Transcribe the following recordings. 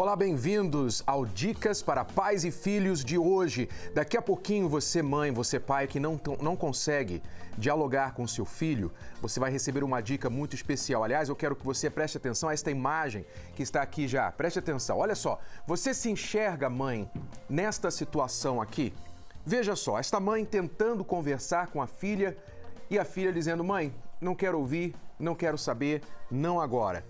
Olá, bem-vindos ao Dicas para Pais e Filhos de hoje. Daqui a pouquinho, você mãe, você pai que não consegue dialogar com seu filho, você vai receber uma dica muito especial. Aliás, eu quero que você preste atenção a esta imagem que está aqui já. Preste atenção, olha só. Você se enxerga, mãe, nesta situação aqui? Veja só, esta mãe tentando conversar com a filha e a filha dizendo: mãe, não quero ouvir, não quero saber, não agora.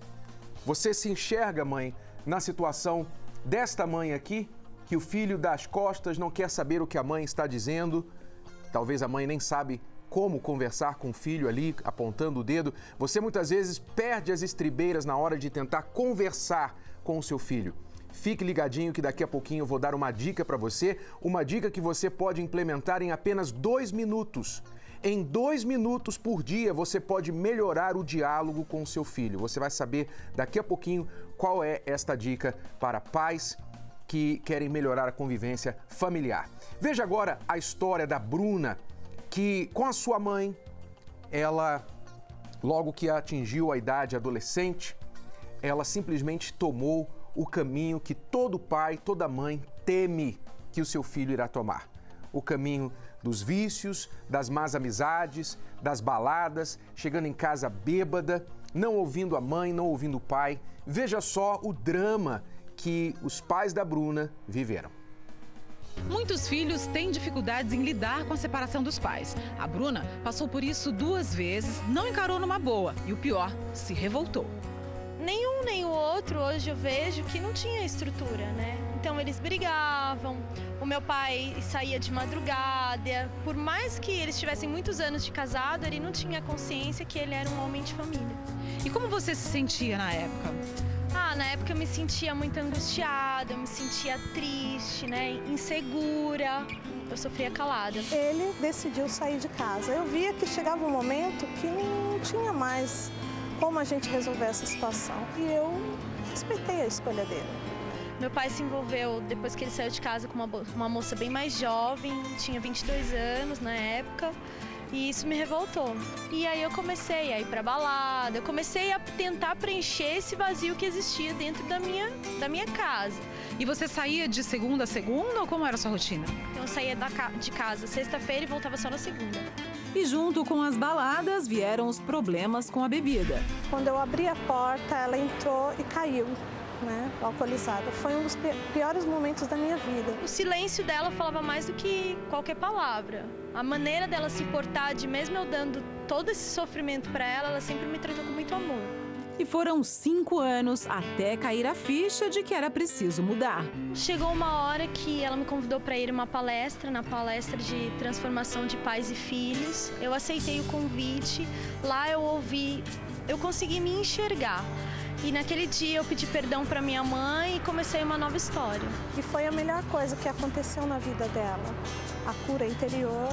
Você se enxerga, mãe, na situação desta mãe aqui, que o filho dá as costas, não quer saber o que a mãe está dizendo. Talvez a mãe nem sabe como conversar com o filho ali, apontando o dedo. Você muitas vezes perde as estribeiras na hora de tentar conversar com o seu filho. Fique ligadinho que daqui a pouquinho eu vou dar uma dica para você, uma dica que você pode implementar em apenas 2 minutos. Em 2 minutos por dia, você pode melhorar o diálogo com o seu filho. Você vai saber daqui a pouquinho qual é esta dica para pais que querem melhorar a convivência familiar. Veja agora a história da Bruna, que com a sua mãe, ela, logo que atingiu a idade adolescente, ela simplesmente tomou o caminho que todo pai, toda mãe teme que o seu filho irá tomar. O caminho dos vícios, das más amizades, das baladas, chegando em casa bêbada, não ouvindo a mãe, não ouvindo o pai. Veja só o drama que os pais da Bruna viveram. Muitos filhos têm dificuldades em lidar com a separação dos pais. A Bruna passou por isso 2 vezes, não encarou numa boa e o pior, se revoltou. Nenhum nem o outro, hoje eu vejo que não tinha estrutura, né? Então eles brigavam, o meu pai saía de madrugada. Por mais que eles tivessem muitos anos de casado, ele não tinha consciência que ele era um homem de família. E como você se sentia na época? Na época eu me sentia muito angustiada, eu me sentia triste, né? Insegura, eu sofria calada. Ele decidiu sair de casa. Eu via que chegava um momento que não tinha mais como a gente resolver essa situação. E eu respeitei a escolha dele. Meu pai se envolveu, depois que ele saiu de casa, com uma moça bem mais jovem, tinha 22 anos na época, e isso me revoltou. E aí eu comecei a ir pra balada, eu comecei a tentar preencher esse vazio que existia dentro da minha casa. E você saía de segunda a segunda ou como era a sua rotina? Então eu saía de casa sexta-feira e voltava só na segunda. E junto com as baladas vieram os problemas com a bebida. Quando eu abri a porta, ela entrou e caiu, né, alcoolizada. Foi um dos piores momentos da minha vida. O silêncio dela falava mais do que qualquer palavra. A maneira dela se portar, de mesmo eu dando todo esse sofrimento para ela sempre me tratou com muito amor. E foram 5 anos até cair a ficha de que era preciso mudar. Chegou uma hora que ela me convidou para ir a uma palestra, na palestra de transformação de pais e filhos. Eu aceitei o convite, lá eu ouvi, eu consegui me enxergar. E naquele dia eu pedi perdão para minha mãe e comecei uma nova história. E foi a melhor coisa que aconteceu na vida dela, a cura interior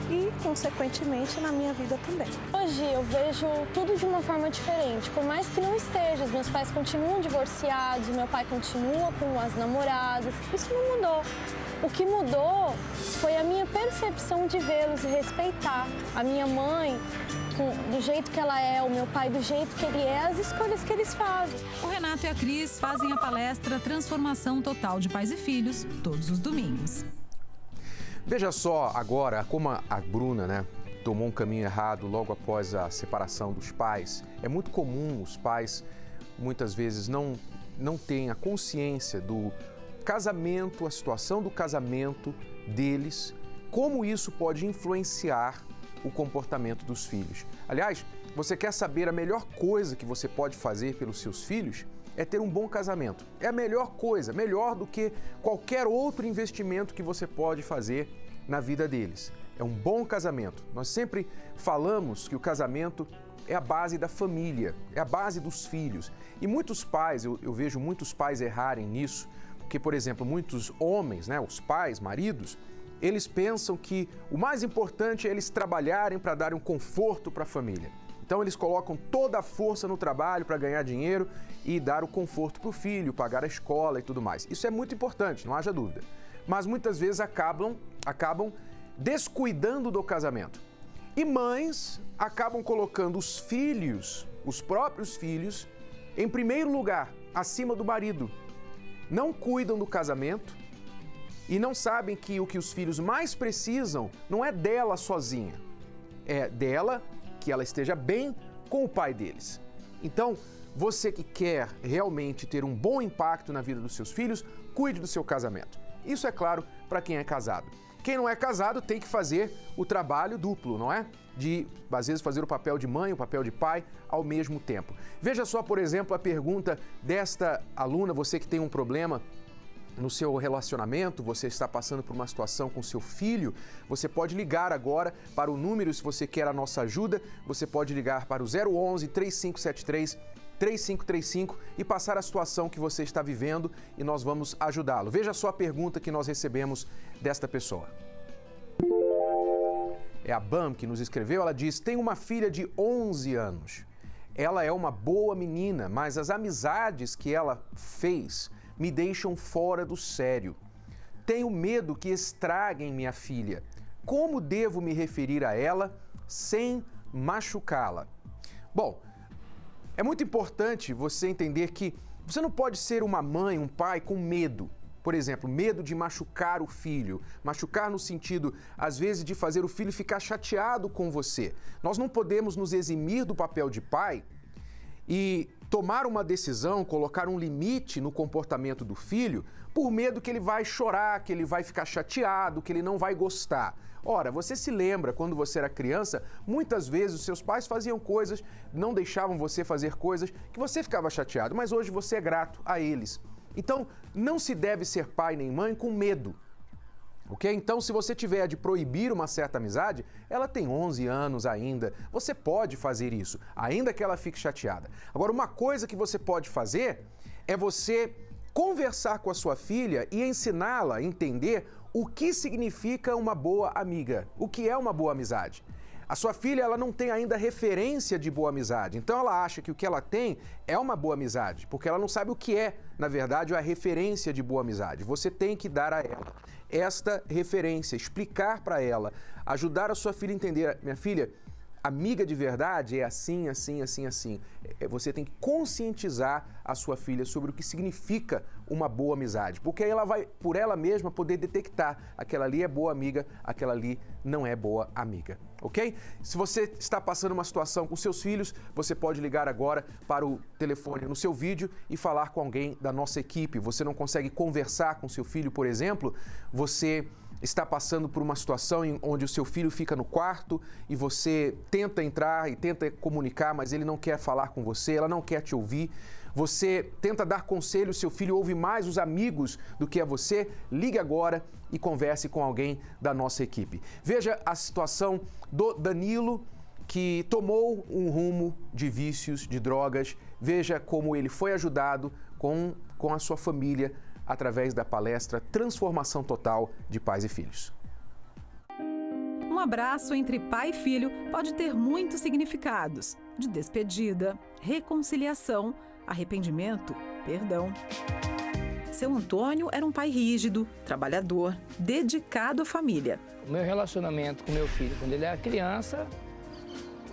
e, consequentemente, na minha vida também. Hoje eu vejo tudo de uma forma diferente. Por mais que não esteja, os meus pais continuam divorciados, meu pai continua com as namoradas. Isso não mudou. O que mudou foi a minha percepção de vê-los e respeitar. A minha mãe, do jeito que ela é, o meu pai do jeito que ele é, as escolhas que eles fazem. O Renato e a Cris fazem a palestra Transformação Total de Pais e Filhos todos os domingos. Veja só agora como a Bruna, né, tomou um caminho errado logo após a separação dos pais. É muito comum os pais, muitas vezes, não terem a consciência do casamento, a situação do casamento deles, como isso pode influenciar o comportamento dos filhos. Aliás, você quer saber a melhor coisa que você pode fazer pelos seus filhos? É ter um bom casamento. É a melhor coisa, melhor do que qualquer outro investimento que você pode fazer na vida deles. É um bom casamento. Nós sempre falamos que o casamento é a base da família, é a base dos filhos. E muitos pais, eu vejo muitos pais errarem nisso, porque, por exemplo, muitos homens, né, os pais, maridos, eles pensam que o mais importante é eles trabalharem para dar um conforto para a família. Então eles colocam toda a força no trabalho para ganhar dinheiro e dar o conforto para o filho, pagar a escola e tudo mais. Isso é muito importante, não haja dúvida. Mas muitas vezes acabam descuidando do casamento. E mães acabam colocando os filhos, os próprios filhos, em primeiro lugar, acima do marido. não cuidam do casamento e não sabem que o que os filhos mais precisam não é dela sozinha, é dela que ela esteja bem com o pai deles. Então, você que quer realmente ter um bom impacto na vida dos seus filhos, cuide do seu casamento. Isso é claro para quem é casado. Quem não é casado tem que fazer o trabalho duplo, não é? De, às vezes, fazer o papel de mãe, o papel de pai ao mesmo tempo. Veja só, por exemplo, a pergunta desta aluna, você que tem um problema no seu relacionamento, você está passando por uma situação com seu filho, você pode ligar agora para o número, se você quer a nossa ajuda, você pode ligar para o 011 3573 3535 e passar a situação que você está vivendo e nós vamos ajudá-lo. Veja só a pergunta que nós recebemos desta pessoa. É a Bam que nos escreveu, ela diz: tenho uma filha de 11 anos. Ela é uma boa menina, mas as amizades que ela fez me deixam fora do sério. Tenho medo que estraguem minha filha. Como devo me referir a ela sem machucá-la? Bom, é muito importante você entender que você não pode ser uma mãe, um pai com medo. Por exemplo, medo de machucar o filho. Machucar no sentido, às vezes, de fazer o filho ficar chateado com você. Nós não podemos nos eximir do papel de pai e tomar uma decisão, colocar um limite no comportamento do filho por medo que ele vai chorar, que ele vai ficar chateado, que ele não vai gostar. Ora, você se lembra, quando você era criança, muitas vezes os seus pais faziam coisas, não deixavam você fazer coisas que você ficava chateado, mas hoje você é grato a eles. Então, não se deve ser pai nem mãe com medo. Ok? Então, se você tiver de proibir uma certa amizade, ela tem 11 anos ainda, você pode fazer isso, ainda que ela fique chateada. Agora, uma coisa que você pode fazer é você conversar com a sua filha e ensiná-la a entender o que significa uma boa amiga, o que é uma boa amizade. A sua filha, ela não tem ainda referência de boa amizade, então ela acha que o que ela tem é uma boa amizade, porque ela não sabe o que é, na verdade, a referência de boa amizade. Você tem que dar a ela esta referência, explicar para ela, ajudar a sua filha a entender: minha filha, amiga de verdade é assim, assim, assim, assim. Você tem que conscientizar a sua filha sobre o que significa uma boa amizade, porque aí ela vai, por ela mesma, poder detectar: aquela ali é boa amiga, aquela ali não é boa amiga, ok? Se você está passando uma situação com seus filhos, você pode ligar agora para o telefone no seu vídeo e falar com alguém da nossa equipe. Você não consegue conversar com seu filho, por exemplo, você está passando por uma situação onde o seu filho fica no quarto e você tenta entrar e tenta comunicar, mas ele não quer falar com você, ela não quer te ouvir. Você tenta dar conselho, seu filho ouve mais os amigos do que a você. Ligue agora e converse com alguém da nossa equipe. Veja a situação do Danilo, que tomou um rumo de vícios, de drogas. Veja como ele foi ajudado com a sua família através da palestra Transformação Total de Pais e Filhos. Um abraço entre pai e filho pode ter muitos significados: de despedida, reconciliação, arrependimento, perdão. Seu Antônio era um pai rígido, trabalhador, dedicado à família. O meu relacionamento com meu filho, quando ele era criança,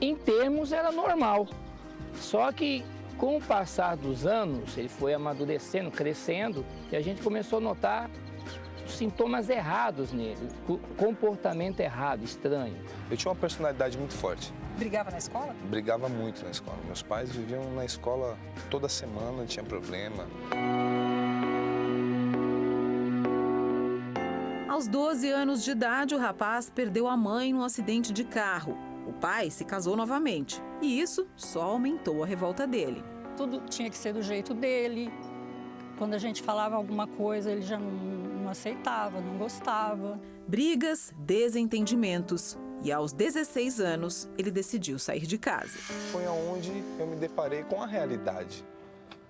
em termos era normal. Só que com o passar dos anos, ele foi amadurecendo, crescendo, e a gente começou a notar os sintomas errados nele, o comportamento errado, estranho. Eu tinha uma personalidade muito forte. Brigava na escola? Brigava muito na escola. Meus pais viviam na escola toda semana, tinha problema. Aos 12 anos de idade, o rapaz perdeu a mãe num acidente de carro. O pai se casou novamente e isso só aumentou a revolta dele. Tudo tinha que ser do jeito dele. Quando a gente falava alguma coisa, ele já não aceitava, não gostava. Brigas, desentendimentos. E aos 16 anos, ele decidiu sair de casa. Foi onde eu me deparei com a realidade.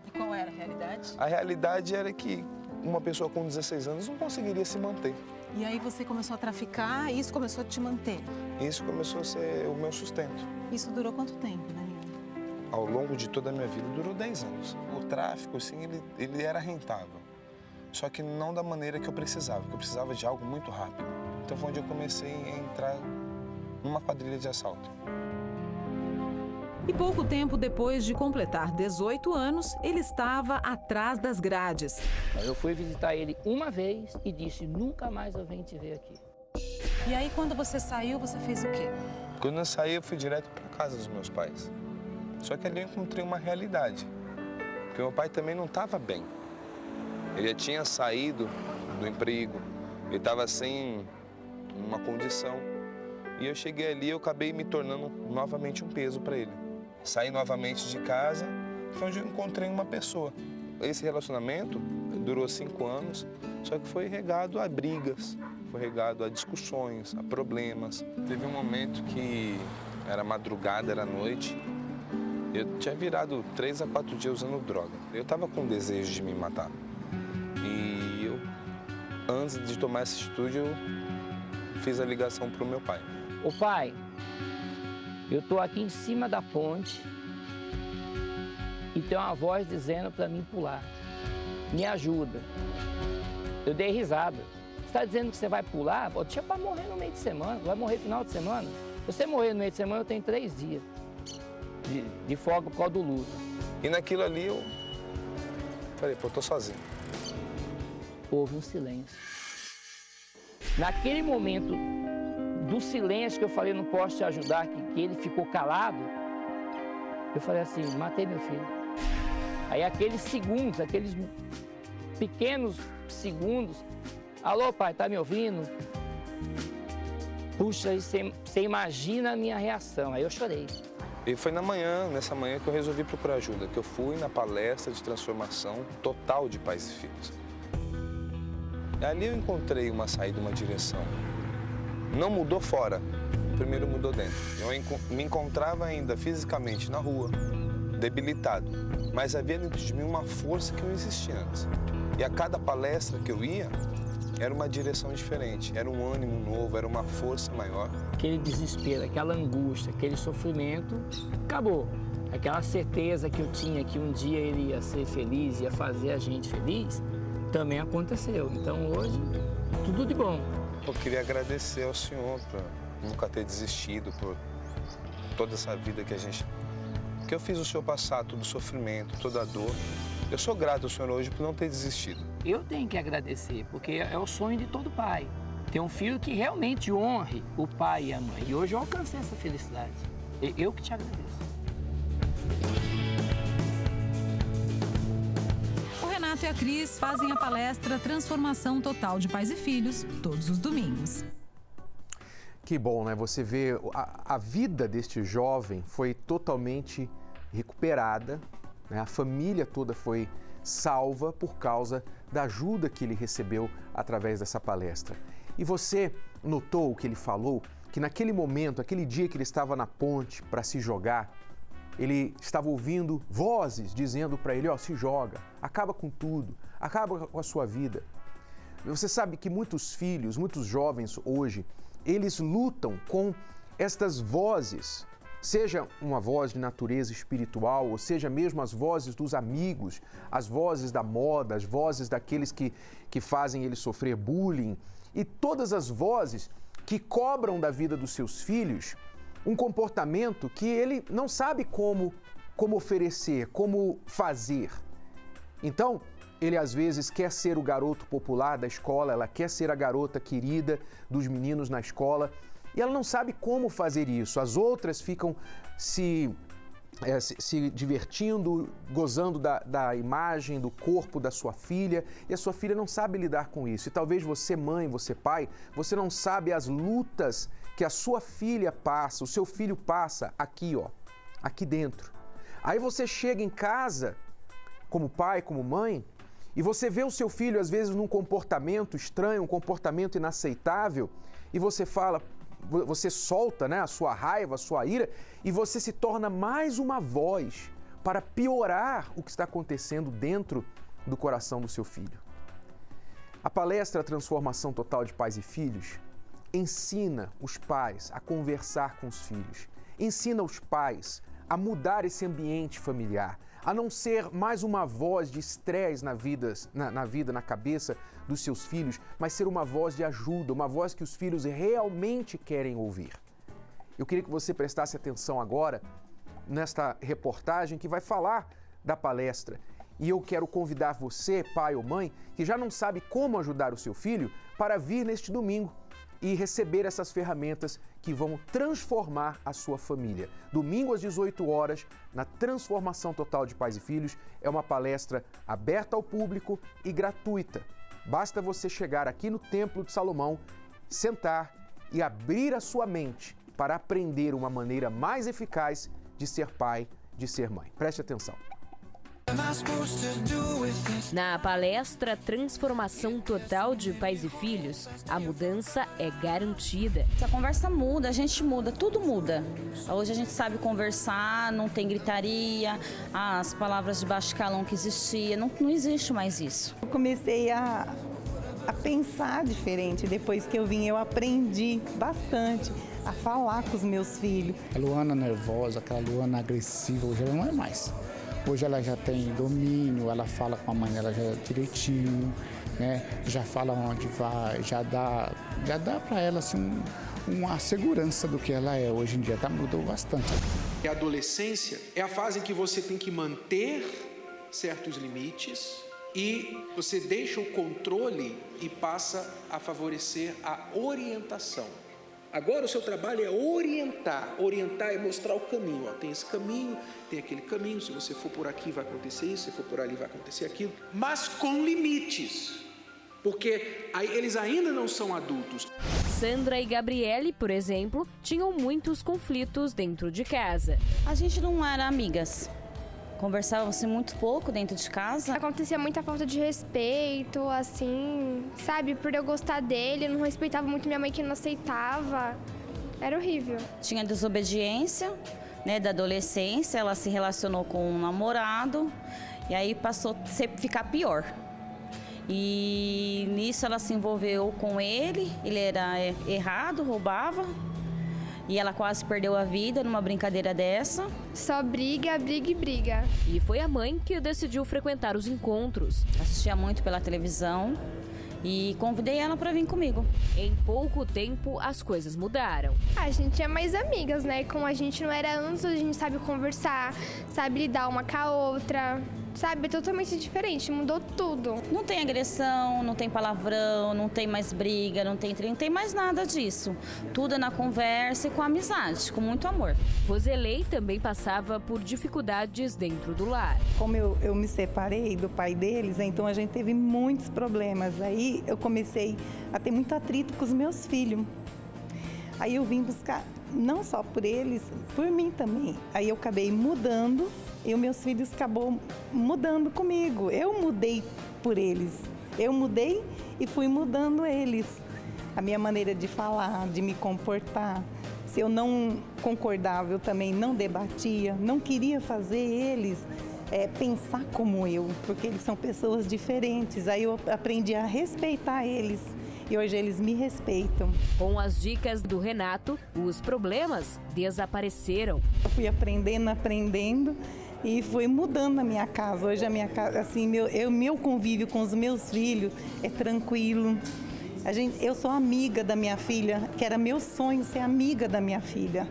E qual era a realidade? A realidade era que uma pessoa com 16 anos não conseguiria se manter. E aí você começou a traficar e isso começou a te manter? Isso começou a ser o meu sustento. Isso durou quanto tempo, Danilo? Ao longo de toda a minha vida, durou 10 anos. O tráfico, sim, ele era rentável. Só que não da maneira que eu precisava, porque eu precisava de algo muito rápido. Então foi onde eu comecei a entrar numa quadrilha de assalto. E pouco tempo depois de completar 18 anos, ele estava atrás das grades. Eu fui visitar ele uma vez e disse, nunca mais eu venho te ver aqui. E aí, quando você saiu, você fez o quê? Quando eu saí, eu fui direto para casa dos meus pais. Só que ali eu encontrei uma realidade, porque meu pai também não estava bem. Ele já tinha saído do emprego, ele estava sem uma condição. E eu cheguei ali e eu acabei me tornando novamente um peso para ele. Saí novamente de casa, foi onde eu encontrei uma pessoa. Esse relacionamento durou 5 anos, só que foi regado a brigas, foi regado a discussões, a problemas. Teve um momento que era madrugada, era noite, eu tinha virado 3 a 4 dias usando droga. Eu estava com desejo de me matar. E eu, antes de tomar essa atitude, eu fiz a ligação para o meu pai. Ô pai, eu tô aqui em cima da ponte e tem uma voz dizendo para mim pular. Me ajuda. Eu dei risada. Você está dizendo que você vai pular? Pô, deixa para morrer no meio de semana, vai morrer final de semana. Se você morrer no meio de semana, eu tenho 3 dias de folga por causa do luto. E naquilo ali eu falei, pô, eu tô sozinho. Houve um silêncio. Naquele momento do silêncio que eu falei, não posso te ajudar, que ele ficou calado, eu falei assim, matei meu filho. Aí aqueles segundos, aqueles pequenos segundos, alô pai, tá me ouvindo? Puxa, você imagina a minha reação, aí eu chorei. E foi nessa manhã que eu resolvi procurar ajuda, que eu fui na palestra de transformação total de pais e filhos. E ali eu encontrei uma saída, uma direção. Não mudou fora, primeiro mudou dentro. Eu me encontrava ainda fisicamente na rua, debilitado, mas havia dentro de mim uma força que não existia antes. E a cada palestra que eu ia, era uma direção diferente, era um ânimo novo, era uma força maior. Aquele desespero, aquela angústia, aquele sofrimento, acabou. Aquela certeza que eu tinha que um dia ele ia ser feliz, ia fazer a gente feliz, também aconteceu. Então hoje, tudo de bom. Eu queria agradecer ao senhor por nunca ter desistido, por toda essa vida que eu fiz o senhor passar, todo o sofrimento, toda a dor. Eu sou grato ao senhor hoje por não ter desistido. Eu tenho que agradecer, porque é o sonho de todo pai. Ter um filho que realmente honre o pai e a mãe. E hoje eu alcancei essa felicidade. Eu que te agradeço. O Renato e a Cris fazem a palestra Transformação Total de Pais e Filhos todos os domingos. Que bom, né? Você vê a vida deste jovem foi totalmente recuperada, né? A família toda foi salva por causa da ajuda que ele recebeu através dessa palestra. E você notou o que ele falou? Que naquele momento, aquele dia que ele estava na ponte para se jogar, ele estava ouvindo vozes dizendo para ele, se joga, acaba com tudo, acaba com a sua vida. Você sabe que muitos filhos, muitos jovens hoje, eles lutam com estas vozes, seja uma voz de natureza espiritual, ou seja mesmo as vozes dos amigos, as vozes da moda, as vozes daqueles que fazem ele sofrer bullying, e todas as vozes que cobram da vida dos seus filhos um comportamento que ele não sabe como oferecer, como fazer. Então, ele às vezes quer ser o garoto popular da escola, ela quer ser a garota querida dos meninos na escola e ela não sabe como fazer isso. As outras ficam se divertindo, gozando da imagem, do corpo da sua filha e a sua filha não sabe lidar com isso. E talvez você, mãe, você, pai, você não sabe as lutas que a sua filha passa, o seu filho passa aqui, aqui dentro. Aí você chega em casa, como pai, como mãe, e você vê o seu filho, às vezes, num comportamento estranho, um comportamento inaceitável, e você fala, você solta, né, a sua raiva, a sua ira, e você se torna mais uma voz para piorar o que está acontecendo dentro do coração do seu filho. A palestra Transformação Total de Pais e Filhos ensina os pais a conversar com os filhos, ensina os pais a mudar esse ambiente familiar, a não ser mais uma voz de estresse na cabeça dos seus filhos, mas ser uma voz de ajuda, uma voz que os filhos realmente querem ouvir. Eu queria que você prestasse atenção agora nesta reportagem que vai falar da palestra. E eu quero convidar você, pai ou mãe, que já não sabe como ajudar o seu filho, para vir neste domingo e receber essas ferramentas que vão transformar a sua família. Domingo às 18 horas, na Transformação Total de Pais e Filhos, é uma palestra aberta ao público e gratuita. Basta você chegar aqui no Templo de Salomão, sentar e abrir a sua mente para aprender uma maneira mais eficaz de ser pai, de ser mãe. Preste atenção. Na palestra Transformação Total de Pais e Filhos, a mudança é garantida. A conversa muda, a gente muda, tudo muda. Hoje a gente sabe conversar, não tem gritaria, as palavras de baixo calão que existia, não existe mais isso. Eu comecei a pensar diferente. Depois que eu vim, eu aprendi bastante a falar com os meus filhos. A Luana nervosa, aquela Luana agressiva, hoje ela não é mais. Hoje ela já tem domínio, ela fala com a mãe dela já direitinho, né? Já fala onde vai, já dá para ela assim, uma segurança do que ela é hoje em dia, mudou bastante. A adolescência é a fase em que você tem que manter certos limites e você deixa o controle e passa a favorecer a orientação. Agora o seu trabalho é orientar. Orientar é mostrar o caminho. Tem esse caminho, tem aquele caminho. Se você for por aqui vai acontecer isso, se for por ali vai acontecer aquilo. Mas com limites, porque eles ainda não são adultos. Sandra e Gabriele, por exemplo, tinham muitos conflitos dentro de casa. A gente não era amigas. Conversávamos muito pouco dentro de casa. Acontecia muita falta de respeito, assim, sabe? Por eu gostar dele, eu não respeitava muito minha mãe que não aceitava. Era horrível. Tinha desobediência, né, da adolescência, ela se relacionou com um namorado e aí passou a ficar pior. E nisso ela se envolveu com ele era errado, roubava. E ela quase perdeu a vida numa brincadeira dessa. Só briga, briga e briga. E foi a mãe que decidiu frequentar os encontros. Assistia muito pela televisão e convidei ela para vir comigo. Em pouco tempo, as coisas mudaram. A gente é mais amigas, né? Como a gente não era antes, a gente sabe conversar, sabe lidar uma com a outra. Sabe, é totalmente diferente, mudou tudo. Não tem agressão, não tem palavrão, não tem mais briga, não tem mais nada disso. Tudo é na conversa e com amizade, com muito amor. Roselei também passava por dificuldades dentro do lar. Como eu me separei do pai deles, então a gente teve muitos problemas. Aí eu comecei a ter muito atrito com os meus filhos. Aí eu vim buscar, não só por eles, por mim também. Aí eu acabei mudando. E os meus filhos acabou mudando comigo. Eu mudei por eles. Eu mudei e fui mudando eles. A minha maneira de falar, de me comportar. Se eu não concordava, eu também não debatia. Não queria fazer eles pensar como eu, porque eles são pessoas diferentes. Aí eu aprendi a respeitar eles. E hoje eles me respeitam. Com as dicas do Renato, os problemas desapareceram. Eu fui aprendendo. E fui mudando a minha casa. Hoje a minha casa, assim, meu convívio com os meus filhos é tranquilo. Eu sou amiga da minha filha, que era meu sonho ser amiga da minha filha.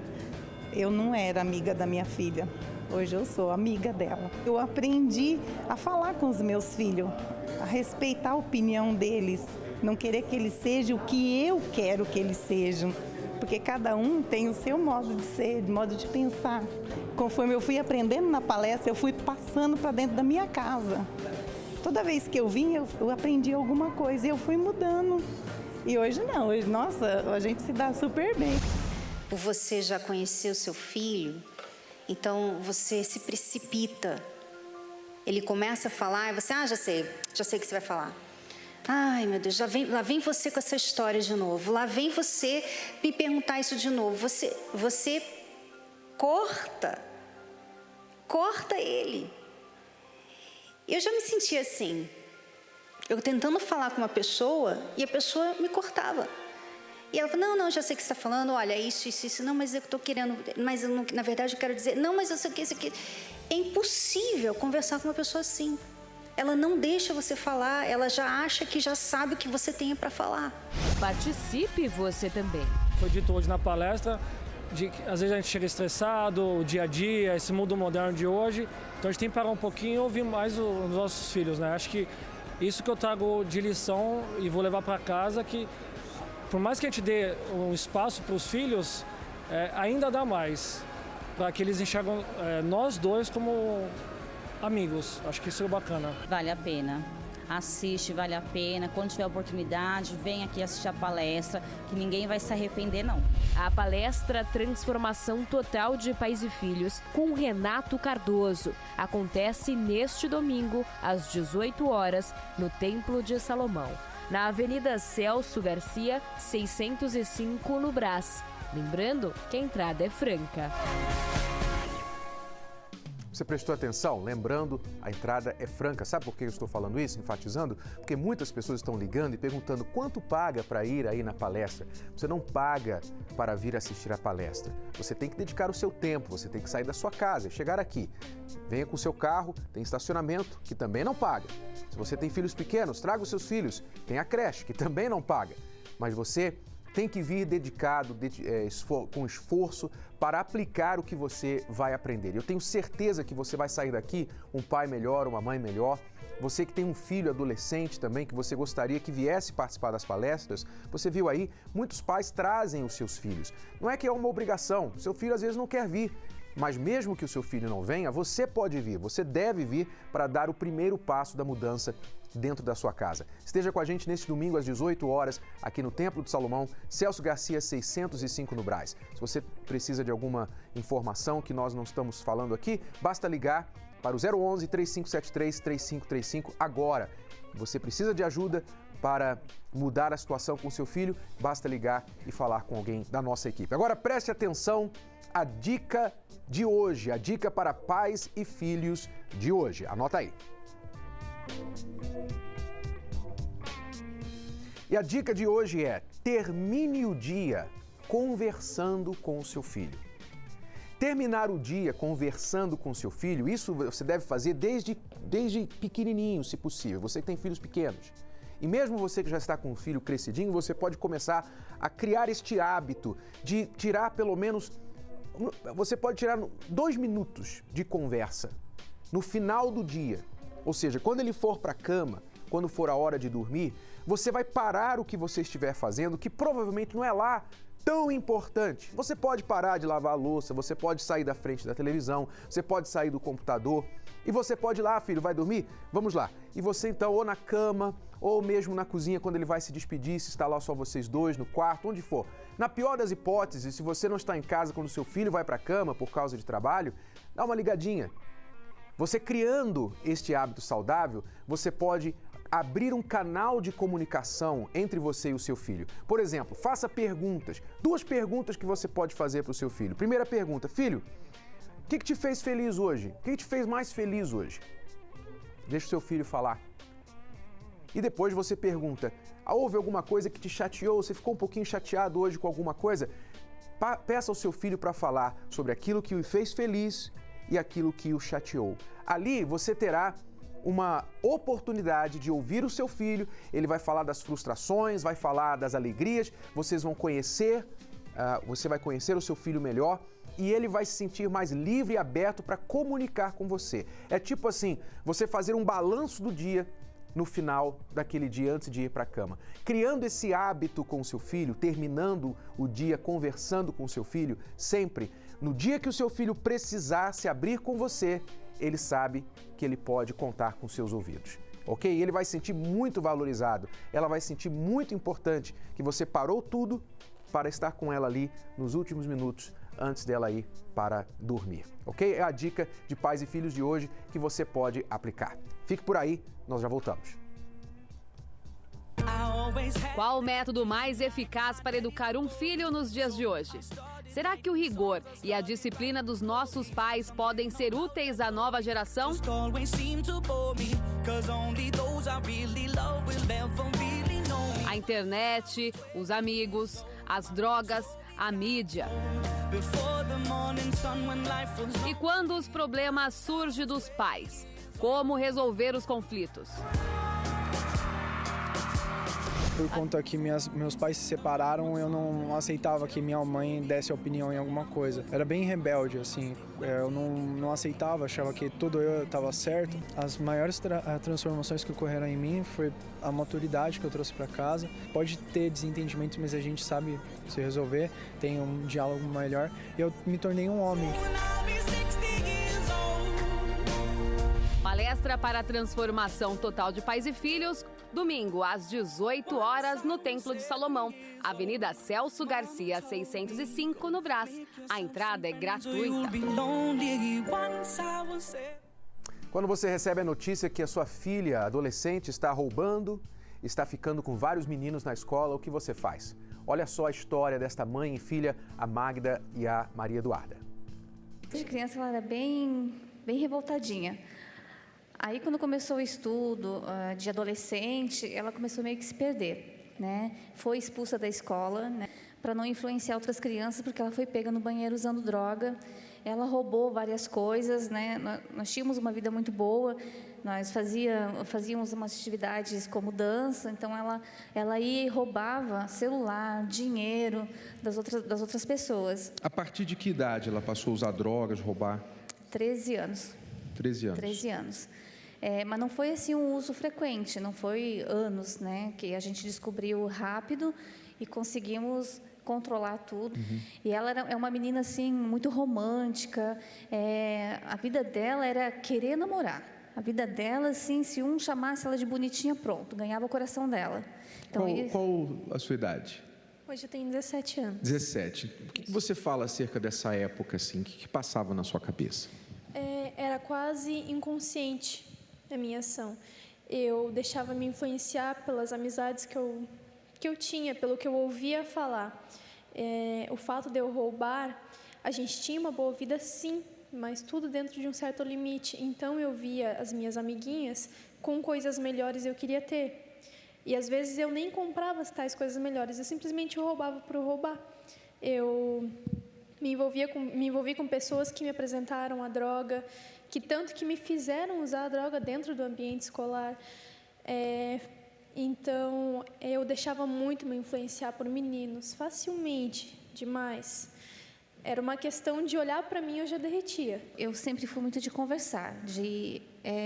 Eu não era amiga da minha filha. Hoje eu sou amiga dela. Eu aprendi a falar com os meus filhos, a respeitar a opinião deles, não querer que eles sejam o que eu quero que eles sejam. Porque cada um tem o seu modo de ser, modo de pensar. Conforme eu fui aprendendo na palestra, eu fui passando para dentro da minha casa. Toda vez que eu vim, eu aprendi alguma coisa e eu fui mudando. E hoje não, hoje, nossa, a gente se dá super bem. Você já conheceu seu filho, então você se precipita. Ele começa a falar e você, já sei o que você vai falar. Ai, meu Deus, lá vem você com essa história de novo. Lá vem você me perguntar isso de novo. Você corta ele. Eu já me sentia assim. Eu tentando falar com uma pessoa e a pessoa me cortava. E ela falou, não, já sei o que você está falando. Olha, isso. Não, mas eu estou querendo... Mas na verdade eu quero dizer... Não, mas eu sei o que, isso aqui... É impossível conversar com uma pessoa assim. Ela não deixa você falar, ela já acha que já sabe o que você tem para falar. Participe você também. Foi dito hoje na palestra às vezes a gente chega estressado, o dia a dia, esse mundo moderno de hoje. Então a gente tem que parar um pouquinho e ouvir mais os nossos filhos, né? Acho que isso que eu trago de lição e vou levar para casa, que por mais que a gente dê um espaço para os filhos, ainda dá mais, para que eles enxergam nós dois como amigos. Acho que isso é bacana. Vale a pena. Assiste, vale a pena. Quando tiver oportunidade, vem aqui assistir a palestra, que ninguém vai se arrepender, não. A palestra Transformação Total de Pais e Filhos, com Renato Cardoso, acontece neste domingo, às 18 horas, no Templo de Salomão, na Avenida Celso Garcia, 605, no Brás. Lembrando que a entrada é franca. Você prestou atenção? Lembrando, a entrada é franca. Sabe por que eu estou falando isso, enfatizando? Porque muitas pessoas estão ligando e perguntando quanto paga para ir aí na palestra. Você não paga para vir assistir a palestra. Você tem que dedicar o seu tempo, você tem que sair da sua casa e chegar aqui. Venha com o seu carro, tem estacionamento, que também não paga. Se você tem filhos pequenos, traga os seus filhos. Tem a creche, que também não paga. Mas você tem que vir dedicado, com esforço, para aplicar o que você vai aprender. Eu tenho certeza que você vai sair daqui um pai melhor, uma mãe melhor. Você que tem um filho adolescente também, que você gostaria que viesse participar das palestras, você viu aí, muitos pais trazem os seus filhos. Não é que é uma obrigação, seu filho às vezes não quer vir. Mas mesmo que o seu filho não venha, você pode vir, você deve vir para dar o primeiro passo da mudança dentro da sua casa. Esteja com a gente neste domingo às 18 horas, aqui no Templo de Salomão, Celso Garcia 605 no Brás. Se você precisa de alguma informação que nós não estamos falando aqui, basta ligar para o 011 3573 3535 agora. Você precisa de ajuda para mudar a situação com seu filho, basta ligar e falar com alguém da nossa equipe. Agora preste atenção, a dica de hoje, a dica para pais e filhos de hoje. Anota aí. E a dica de hoje é: termine o dia conversando com o seu filho. Terminar o dia conversando com o seu filho, isso você deve fazer desde pequenininho, se possível. Você que tem filhos pequenos. E mesmo você que já está com um filho crescidinho, você pode começar a criar este hábito de tirar pelo menos... Você pode tirar 2 minutos de conversa no final do dia. Ou seja, quando ele for para a cama, quando for a hora de dormir, você vai parar o que você estiver fazendo, que provavelmente não é lá tão importante. Você pode parar de lavar a louça, você pode sair da frente da televisão, você pode sair do computador e você pode ir lá, filho, vai dormir? Vamos lá. E você então, ou na cama, ou mesmo na cozinha, quando ele vai se despedir, se está lá só vocês dois, no quarto, onde for. Na pior das hipóteses, se você não está em casa quando seu filho vai para a cama por causa de trabalho, dá uma ligadinha. Você criando este hábito saudável, você pode abrir um canal de comunicação entre você e o seu filho. Por exemplo, faça perguntas. 2 perguntas que você pode fazer para o seu filho. Primeira pergunta: filho, o que te fez feliz hoje? O que te fez mais feliz hoje? Deixa o seu filho falar. E depois você pergunta: houve alguma coisa que te chateou? Você ficou um pouquinho chateado hoje com alguma coisa? Peça ao seu filho para falar sobre aquilo que o fez feliz e aquilo que o chateou. Ali você terá uma oportunidade de ouvir o seu filho, ele vai falar das frustrações, vai falar das alegrias, vocês vão conhecer, você vai conhecer o seu filho melhor e ele vai se sentir mais livre e aberto para comunicar com você. É tipo assim, você fazer um balanço do dia no final daquele dia antes de ir para a cama. Criando esse hábito com o seu filho, terminando o dia conversando com o seu filho, sempre, no dia que o seu filho precisar se abrir com você, ele sabe que ele pode contar com seus ouvidos, ok? Ele vai se sentir muito valorizado, ela vai se sentir muito importante que você parou tudo para estar com ela ali nos últimos minutos antes dela ir para dormir, ok? É a dica de pais e filhos de hoje que você pode aplicar. Fique por aí, nós já voltamos. Qual o método mais eficaz para educar um filho nos dias de hoje? Será que o rigor e a disciplina dos nossos pais podem ser úteis à nova geração? A internet, os amigos, as drogas, a mídia. E quando os problemas surgem dos pais, como resolver os conflitos? Por conta que meus pais se separaram, eu não aceitava que minha mãe desse opinião em alguma coisa. Era bem rebelde, assim. Eu não aceitava, achava que tudo eu estava certo. As maiores transformações que ocorreram em mim foi a maturidade que eu trouxe para casa. Pode ter desentendimento, mas a gente sabe se resolver, tem um diálogo melhor. E eu me tornei um homem. Palestra para a transformação total de pais e filhos, domingo às 18 horas no Templo de Salomão, Avenida Celso Garcia, 605, no Brás. A entrada é gratuita. Quando você recebe a notícia que a sua filha adolescente está roubando, está ficando com vários meninos na escola, o que você faz? Olha só a história desta mãe e filha, a Magda e a Maria Eduarda. Desde criança ela era bem revoltadinha. Aí, quando começou o estudo de adolescente, ela começou meio que se perder, né? Foi expulsa da escola, né? Para não influenciar outras crianças, porque ela foi pega no banheiro usando droga. Ela roubou várias coisas, né? Nós tínhamos uma vida muito boa, nós fazíamos umas atividades como dança, então ela ia e roubava celular, dinheiro das outras pessoas. A partir de que idade ela passou a usar drogas, roubar? 13 anos. 13 anos. 13 anos. Mas não foi assim um uso frequente, não foi anos, né? Que a gente descobriu rápido e conseguimos controlar tudo. E ela é uma menina assim muito romântica. A vida dela era querer namorar. A vida dela, assim, se um chamasse ela de bonitinha, pronto, ganhava o coração dela. Então, qual a sua idade? Hoje eu tenho 17 anos. 17. O que você fala acerca dessa época, assim? O que passava na sua cabeça? Era quase inconsciente a minha ação. Eu deixava me influenciar pelas amizades que eu tinha, pelo que eu ouvia falar. O fato de eu roubar, a gente tinha uma boa vida, sim, mas tudo dentro de um certo limite. Então, eu via as minhas amiguinhas com coisas melhores eu queria ter. E, às vezes, eu nem comprava as tais coisas melhores, eu simplesmente roubava por roubar. Eu me envolvi com pessoas que me apresentaram a droga, que tanto que me fizeram usar a droga dentro do ambiente escolar. Então, eu deixava muito me influenciar por meninos, facilmente, demais. Era uma questão de olhar para mim e eu já derretia. Eu sempre fui muito de conversar, de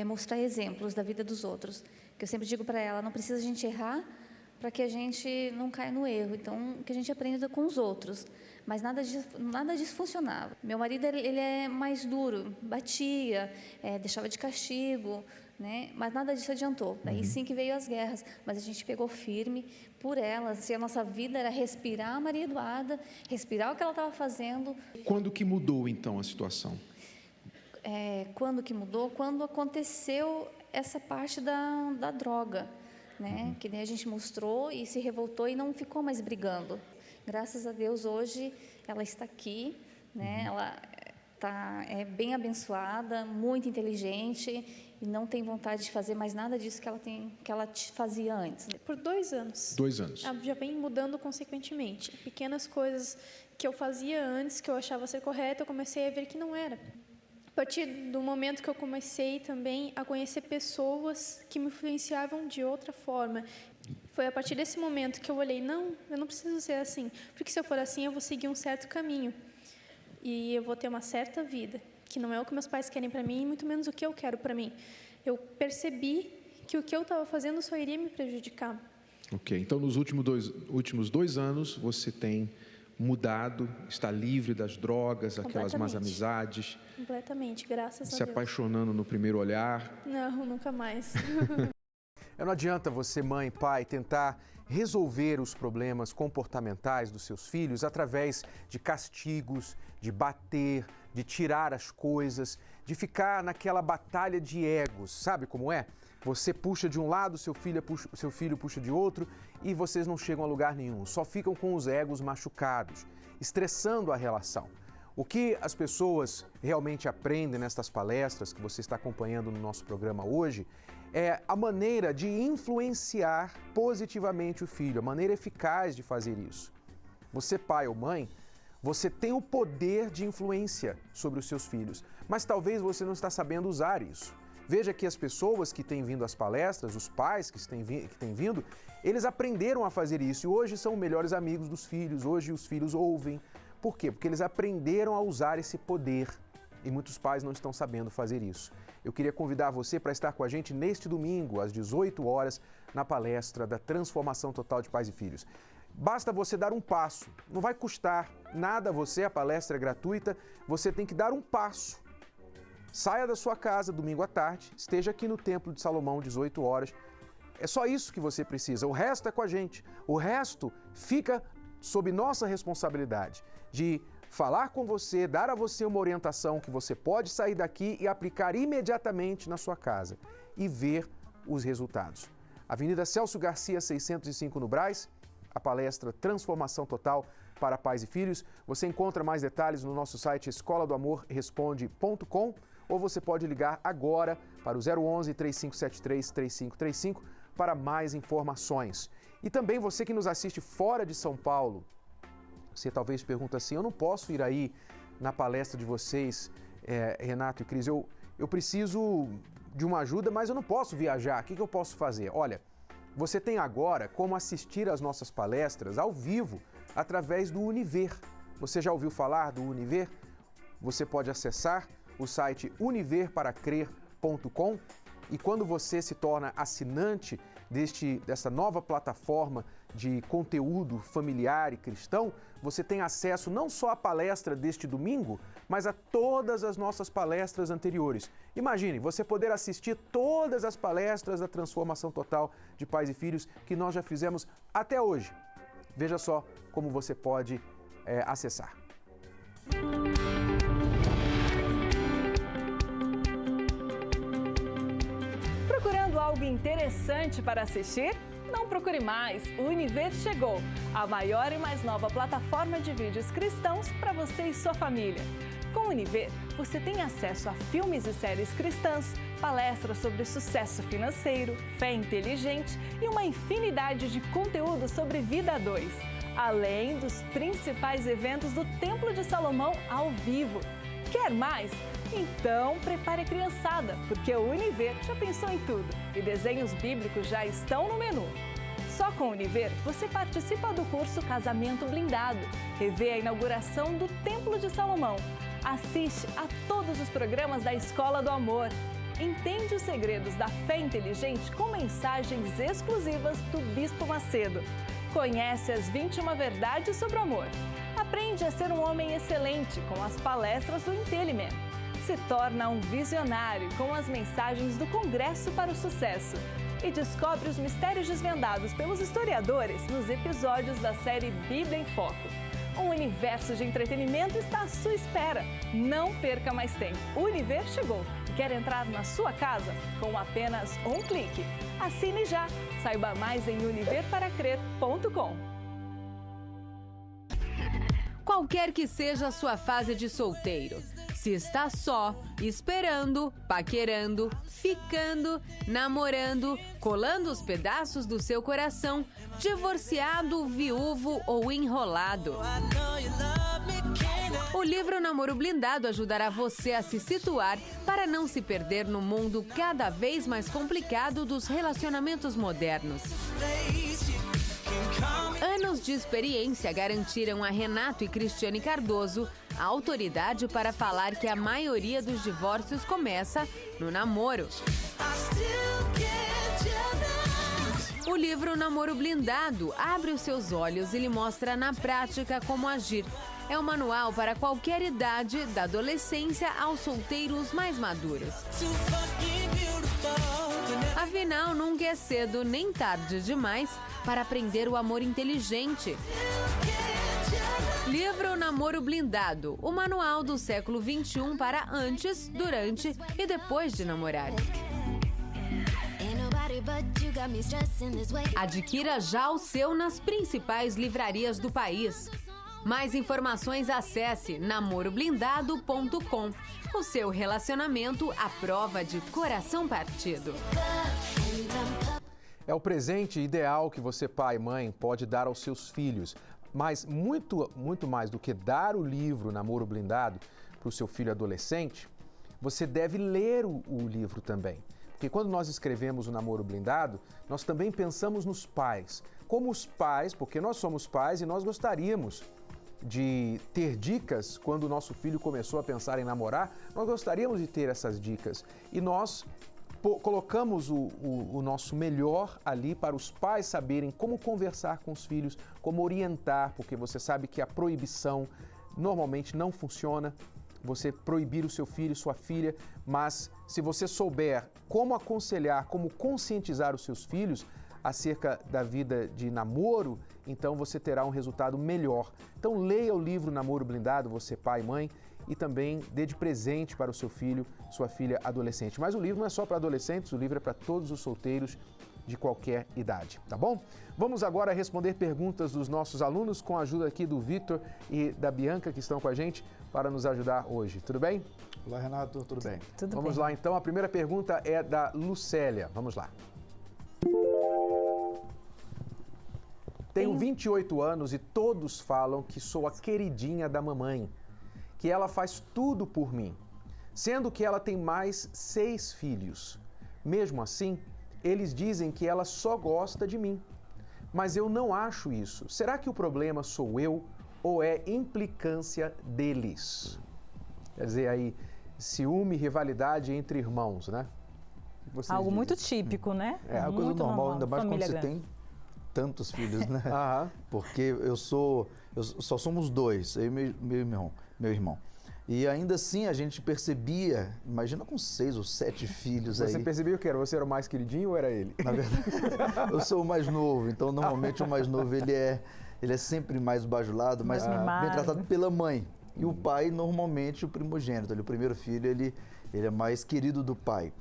mostrar exemplos da vida dos outros. Que eu sempre digo para ela, não precisa a gente errar para que a gente não caia no erro. Então, que a gente aprenda com os outros. Mas nada disso funcionava. Meu marido, ele é mais duro, batia, deixava de castigo, né? Mas nada disso adiantou. Daí sim que veio as guerras, mas a gente pegou firme por elas. Se a nossa vida era respirar a Maria Eduarda, respirar o que ela estava fazendo. Quando que mudou, então, a situação? Quando que mudou? Quando aconteceu essa parte da droga, né? Que daí a gente mostrou e se revoltou e não ficou mais brigando. Graças a Deus, hoje, ela está aqui, né? Ela é bem abençoada, muito inteligente e não tem vontade de fazer mais nada disso que ela fazia antes. Por 2 anos. 2 anos. Ela já vem mudando consequentemente. Pequenas coisas que eu fazia antes, que eu achava ser correto, eu comecei a ver que não era. A partir do momento que eu comecei também a conhecer pessoas que me influenciavam de outra forma. Foi a partir desse momento que eu olhei, não, eu não preciso ser assim, porque se eu for assim eu vou seguir um certo caminho e eu vou ter uma certa vida, que não é o que meus pais querem para mim e muito menos o que eu quero para mim. Eu percebi que o que eu estava fazendo só iria me prejudicar. Ok, então nos últimos 2 anos você tem mudado, está livre das drogas, aquelas más amizades. Completamente, graças a Deus. Se apaixonando no primeiro olhar. Não, nunca mais. Não adianta você, mãe, pai, tentar resolver os problemas comportamentais dos seus filhos através de castigos, de bater, de tirar as coisas, de ficar naquela batalha de egos. Sabe como é? Você puxa de um lado, seu filho puxa de outro e vocês não chegam a lugar nenhum. Só ficam com os egos machucados, estressando a relação. O que as pessoas realmente aprendem nestas palestras que você está acompanhando no nosso programa hoje é a maneira de influenciar positivamente o filho, a maneira eficaz de fazer isso. Você, pai ou mãe, você tem o poder de influência sobre os seus filhos, mas talvez você não está sabendo usar isso. Veja que as pessoas que têm vindo às palestras, os pais que têm vindo, eles aprenderam a fazer isso e hoje são melhores amigos dos filhos, hoje os filhos ouvem. Por quê? Porque eles aprenderam a usar esse poder e muitos pais não estão sabendo fazer isso. Eu queria convidar você para estar com a gente neste domingo, às 18 horas, na palestra da Transformação Total de Pais e Filhos. Basta você dar um passo, não vai custar nada a você, a palestra é gratuita, você tem que dar um passo. Saia da sua casa domingo à tarde, esteja aqui no Templo de Salomão, 18 horas. É só isso que você precisa, o resto é com a gente. O resto fica sob nossa responsabilidade de falar com você, dar a você uma orientação que você pode sair daqui e aplicar imediatamente na sua casa e ver os resultados. Avenida Celso Garcia, 605 no Brás, a palestra Transformação Total para Pais e Filhos. Você encontra mais detalhes no nosso site escoladoamorresponde.com ou você pode ligar agora para o 011 3573 3535 para mais informações. E também você que nos assiste fora de São Paulo, você talvez pergunta assim, eu não posso ir aí na palestra de vocês, Renato e Cris, eu preciso de uma ajuda, mas eu não posso viajar, o que eu posso fazer? Olha, você tem agora como assistir às nossas palestras ao vivo através do Univer. Você já ouviu falar do Univer? Você pode acessar o site univerparacrer.com e quando você se torna assinante dessa nova plataforma de conteúdo familiar e cristão, você tem acesso não só à palestra deste domingo, mas a todas as nossas palestras anteriores. Imagine, você poder assistir todas as palestras da Transformação Total de Pais e Filhos que nós já fizemos até hoje. Veja só como você pode acessar. Procurando algo interessante para assistir? Não procure mais, o Univer chegou, a maior e mais nova plataforma de vídeos cristãos para você e sua família. Com o Univer, você tem acesso a filmes e séries cristãs, palestras sobre sucesso financeiro, fé inteligente e uma infinidade de conteúdo sobre vida a dois, além dos principais eventos do Templo de Salomão ao vivo. Quer mais? Então, prepare a criançada, porque o Univer já pensou em tudo e desenhos bíblicos já estão no menu. Só com o Univer, você participa do curso Casamento Blindado, revê a inauguração do Templo de Salomão, assiste a todos os programas da Escola do Amor, entende os segredos da fé inteligente com mensagens exclusivas do Bispo Macedo, conhece as 21 verdades sobre o amor, aprende a ser um homem excelente com as palestras do Intelliman, se torna um visionário com as mensagens do Congresso para o Sucesso e descobre os mistérios desvendados pelos historiadores nos episódios da série Bíblia em Foco. Um universo de entretenimento está à sua espera. Não perca mais tempo. O Univer chegou e quer entrar na sua casa com apenas um clique. Assine já. Saiba mais em univerparacrer.com. Qualquer que seja a sua fase de solteiro, se está só, esperando, paquerando, ficando, namorando, colando os pedaços do seu coração, divorciado, viúvo ou enrolado. O livro Namoro Blindado ajudará você a se situar para não se perder no mundo cada vez mais complicado dos relacionamentos modernos. Anos de experiência garantiram a Renato e Cristiane Cardoso a autoridade para falar que a maioria dos divórcios começa no namoro. O livro Namoro Blindado abre os seus olhos e lhe mostra na prática como agir. É um manual para qualquer idade, da adolescência aos solteiros mais maduros. Afinal, nunca é cedo nem tarde demais para aprender o amor inteligente. Livro Namoro Blindado, o manual do século XXI para antes, durante e depois de namorar. Adquira já o seu nas principais livrarias do país. Mais informações, acesse namoroblindado.com. O seu relacionamento à prova de coração partido. É o presente ideal que você, pai e mãe, pode dar aos seus filhos. Mas muito mais do que dar o livro Namoro Blindado para o seu filho adolescente, você deve ler o livro também. Porque quando nós escrevemos o Namoro Blindado, nós também pensamos nos pais. Como os pais, porque nós somos pais e nós gostaríamos de ter dicas quando o nosso filho começou a pensar em namorar, nós gostaríamos de ter essas dicas. E nós colocamos o nosso melhor ali para os pais saberem como conversar com os filhos, como orientar, porque você sabe que a proibição normalmente não funciona, você proibir o seu filho, sua filha, mas se você souber como aconselhar, como conscientizar os seus filhos acerca da vida de namoro, então você terá um resultado melhor. Então leia o livro Namoro Blindado, você pai e mãe, e também dê de presente para o seu filho, sua filha adolescente. Mas o livro não é só para adolescentes, o livro é para todos os solteiros de qualquer idade, tá bom? Vamos agora responder perguntas dos nossos alunos com a ajuda aqui do Vitor e da Bianca, que estão com a gente para nos ajudar hoje. Tudo bem? Olá, Renato, tudo bem? Tudo bem. Vamos lá, então. A primeira pergunta é da Lucélia. Vamos lá. Tenho 28 anos e todos falam que sou a queridinha da mamãe, que ela faz tudo por mim, sendo que ela tem mais 6 filhos. Mesmo assim, eles dizem que ela só gosta de mim. Mas eu não acho isso. Será que o problema sou eu ou é implicância deles? Quer dizer, aí, ciúme e rivalidade entre irmãos, né? Algo muito típico, né? É uma coisa normal, ainda mais quando você tem tantos filhos, né? Porque só somos 2, eu e meu irmão. E ainda assim a gente percebia, imagina com 6 ou 7 filhos aí. Você percebia o que era? Você era o mais queridinho ou era ele? Na verdade, eu sou o mais novo, então normalmente o mais novo ele é sempre mais bajulado, mais bem tratado pela mãe. E o pai normalmente o primogênito, o primeiro filho, ele é mais querido do pai.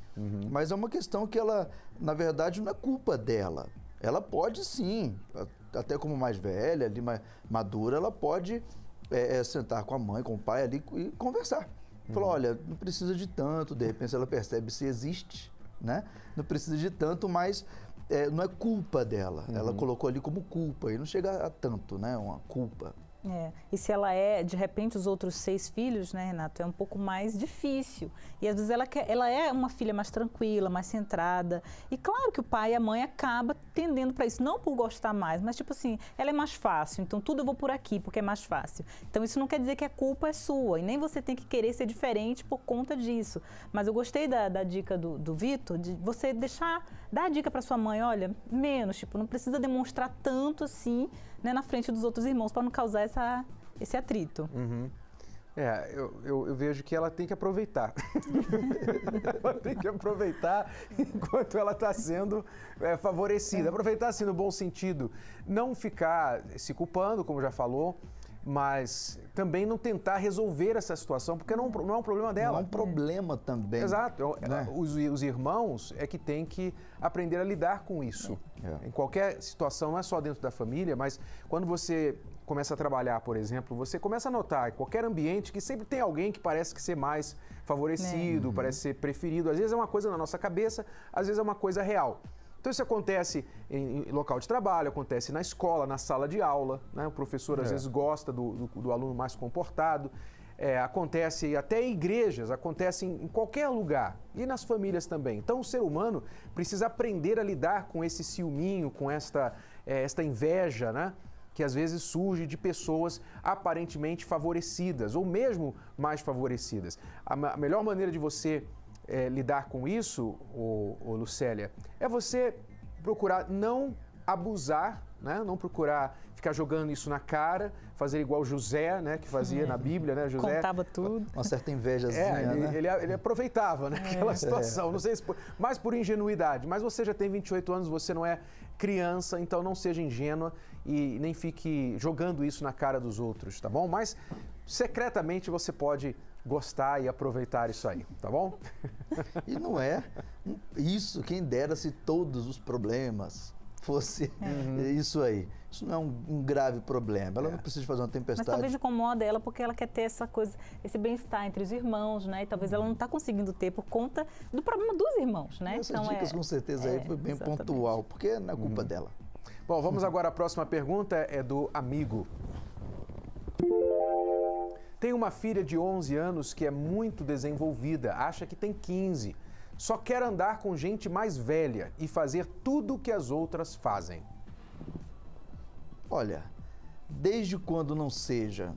Mas é uma questão que ela, na verdade, não é culpa dela. Ela pode sim, até como mais velha, ali, mais madura, ela pode sentar com a mãe, com o pai ali e conversar. Falar, olha, não precisa de tanto, de repente ela percebe se existe, né? Não precisa de tanto, mas não é culpa dela. Ela colocou ali como culpa e não chega a tanto, né? Uma culpa. E se ela de repente, os outros 6 filhos, né, Renato, é um pouco mais difícil. E às vezes ela é uma filha mais tranquila, mais centrada. E claro que o pai e a mãe acabam tendendo para isso, não por gostar mais, mas tipo assim, ela é mais fácil, então tudo eu vou por aqui, porque é mais fácil. Então isso não quer dizer que a culpa é sua, e nem você tem que querer ser diferente por conta disso. Mas eu gostei da dica do Vitor, de você dar a dica para sua mãe, olha, menos, tipo, não precisa demonstrar tanto assim, né, na frente dos outros irmãos, para não causar esse atrito. Eu vejo que ela tem que aproveitar. Ela tem que aproveitar enquanto ela está sendo favorecida. Aproveitar assim no bom sentido. Não ficar se culpando, como já falou, mas também não tentar resolver essa situação, porque não é um problema dela. Não é um problema também. Exato. Né? Os irmãos é que têm que aprender a lidar com isso. Em qualquer situação, não é só dentro da família, mas quando você começa a trabalhar, por exemplo, você começa a notar em qualquer ambiente que sempre tem alguém que parece que ser mais favorecido, parece ser preferido. Às vezes é uma coisa na nossa cabeça, às vezes é uma coisa real. Então isso acontece em local de trabalho, acontece na escola, na sala de aula, né? O professor às vezes gosta do aluno mais comportado, acontece até em igrejas, acontece em qualquer lugar e nas famílias também. Então o ser humano precisa aprender a lidar com esse ciúminho, com esta inveja, né? Que às vezes surge de pessoas aparentemente favorecidas ou mesmo mais favorecidas. A melhor maneira de você lidar com isso, Lucélia, é você procurar não abusar, né? Não procurar ficar jogando isso na cara, fazer igual José, né? Que fazia na Bíblia, né? José contava tudo. Uma certa invejazinha, né? Ele aproveitava, né? Aquela situação, não sei se mais por ingenuidade, mas você já tem 28 anos, você não é criança, então não seja ingênua e nem fique jogando isso na cara dos outros, tá bom? Mas secretamente você pode gostar e aproveitar isso aí, tá bom? E não é isso, quem dera se todos os problemas fosse isso aí. Isso não é um grave problema, ela não precisa fazer uma tempestade. Mas talvez incomoda ela porque ela quer ter essa coisa, esse bem-estar entre os irmãos, né? E talvez ela não está conseguindo ter por conta do problema dos irmãos, né? Essas dicas com certeza aí foi bem pontual, porque não é culpa dela. Bom, vamos agora à próxima pergunta, é do amigo. Tem uma filha de 11 anos que é muito desenvolvida, acha que tem 15. Só quer andar com gente mais velha e fazer tudo o que as outras fazem. Olha, desde quando não seja